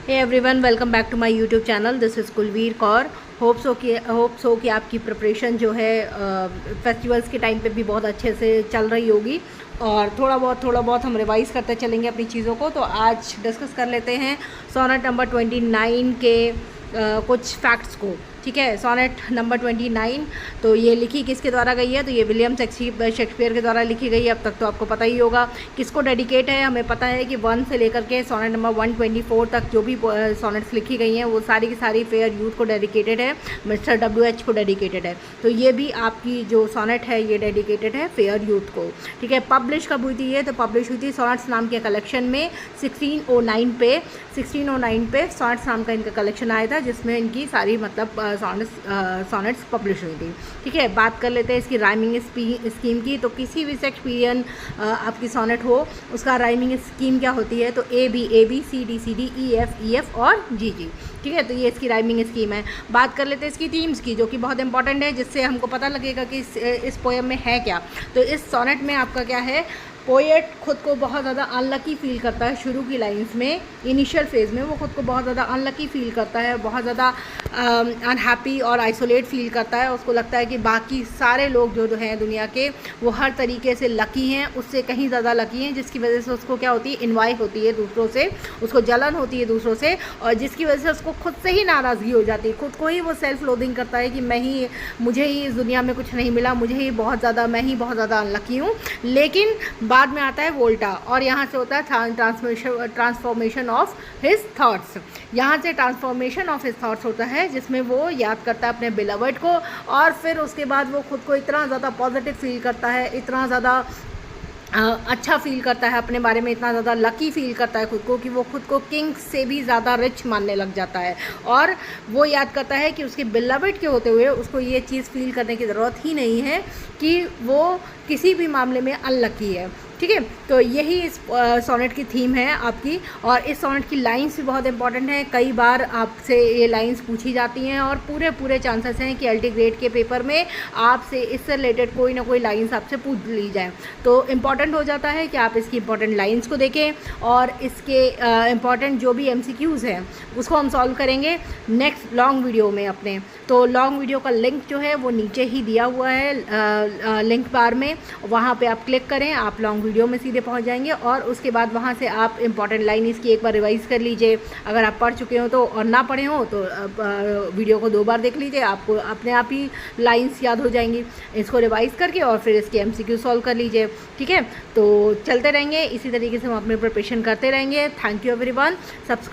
Hey everyone, welcome back to my YouTube channel. This is Kulvir Kaur. Hope so कि आपकी preparation जो है festivals के टाइम पे भी बहुत अच्छे से चल रही होगी और थोड़ा बहुत हम रिवाइज़ करते चलेंगे अपनी चीज़ों को। तो आज डिस्कस कर लेते हैं सोनेट नंबर 29 के कुछ फैक्ट्स को। ठीक है, सोनेट नंबर 29 तो ये लिखी किसके द्वारा गई है? तो ये विलियम शेक्सपियर के द्वारा लिखी गई है। अब तक तो आपको पता ही होगा किसको डेडिकेट है। हमें पता है कि 1 से लेकर के सोनेट नंबर 124 तक जो भी सोनेट्स लिखी गई हैं वो सारी की सारी फेयर यूथ को डेडिकेटेड है, मिस्टर WH को डेडिकेटेड है। तो ये भी आपकी जो सोनेट है ये डेडिकेटेड है फेयर यूथ को। ठीक है, पब्लिश कब हुई थी? ये तो पब्लिश हुई थी सोनेट्स नाम के कलेक्शन में 1609 पे सोनेट्स नाम का इनका कलेक्शन आया था, जिसमें इनकी सारी मतलब सोनेट्स पब्लिश हुई थी। ठीक है, बात कर लेते हैं इसकी राइमिंग स्कीम की। तो किसी भी शेक्सपियरियन आपकी सोनेट हो उसका राइमिंग स्कीम क्या होती है? तो A B C D E F और G। ठीक है, तो ये इसकी राइमिंग स्कीम है। बात कर लेते हैं इसकी थीम्स की, जो कि बहुत इंपॉर्टेंट है, जिससे हमको पता लगेगा कि इस पोएम में है क्या। तो इस सोनेट में आपका क्या है, पोएट खुद को बहुत ज़्यादा अनलकी फील करता है। शुरू की लाइंस में, इनिशियल फेज़ में वो खुद को बहुत ज़्यादा अनलकी फील करता है, बहुत ज़्यादा अनहैप्पी और आइसोलेट फील करता है। उसको लगता है कि बाकी सारे लोग जो हैं दुनिया के वो हर तरीके से लकी हैं, उससे कहीं ज़्यादा लकी हैं, जिसकी वजह से उसको क्या होती है, इन्वाई होती है दूसरों से, उसको जलन होती है दूसरों से, और जिसकी वजह से उसको खुद से ही नाराज़गी हो जाती है। खुद को ही वो सेल्फ लोदिंग करता है कि मुझे ही इस दुनिया में कुछ नहीं मिला, मैं ही बहुत ज़्यादा अनलकी हूँ। लेकिन बाद में आता है वोल्टा और यहाँ से होता है ट्रांसफॉर्मेशन ऑफ हिज थॉट्स। यहाँ से ट्रांसफॉर्मेशन ऑफ हिज थॉट्स होता है, जिसमें वो याद करता है अपने बिलवर्ड को, और फिर उसके बाद वो खुद को इतना ज़्यादा पॉजिटिव फील करता है, इतना ज़्यादा अच्छा फील करता है अपने बारे में, इतना ज़्यादा लकी फील करता है खुद को कि वो खुद को किंग से भी ज़्यादा रिच मानने लग जाता है। और वो याद करता है कि उसके बिलवर्ड के होते हुए उसको ये चीज़ फील करने की ज़रूरत ही नहीं है कि वो किसी भी मामले में अनलकी है। ठीक है, तो यही इस सोनेट की थीम है आपकी। और इस सोनेट की लाइंस भी बहुत इंपॉर्टेंट हैं। कई बार आपसे ये लाइंस पूछी जाती हैं और पूरे चांसेस हैं कि अल्टी ग्रेड के पेपर में आपसे इससे रिलेटेड कोई ना कोई लाइंस आपसे पूछ ली जाए। तो इम्पॉर्टेंट हो जाता है कि आप इसकी इंपॉर्टेंट लाइंस को देखें और इसके इंपॉर्टेंट जो भी MCQs हैं उसको हम सॉल्व करेंगे नेक्स्ट लॉन्ग वीडियो में अपने। तो लॉन्ग वीडियो का लिंक जो है वो नीचे ही दिया हुआ है लिंक बार में, वहाँ पे आप क्लिक करें, आप लॉन्ग वीडियो में सीधे पहुंच जाएंगे और उसके बाद वहाँ से आप इंपॉर्टेंट लाइन इसकी एक बार रिवाइज़ कर लीजिए। अगर आप पढ़ चुके हो तो, और ना पढ़े हो तो वीडियो को 2 बार देख लीजिए, आपको अपने आप ही लाइंस याद हो जाएंगी। इसको रिवाइज़ करके और फिर इसके MCQ सॉल्व कर लीजिए। ठीक है, तो चलते रहेंगे इसी तरीके से हम अपने प्रिपरेशन करते रहेंगे। Thank you everyone. सब्सक्राइब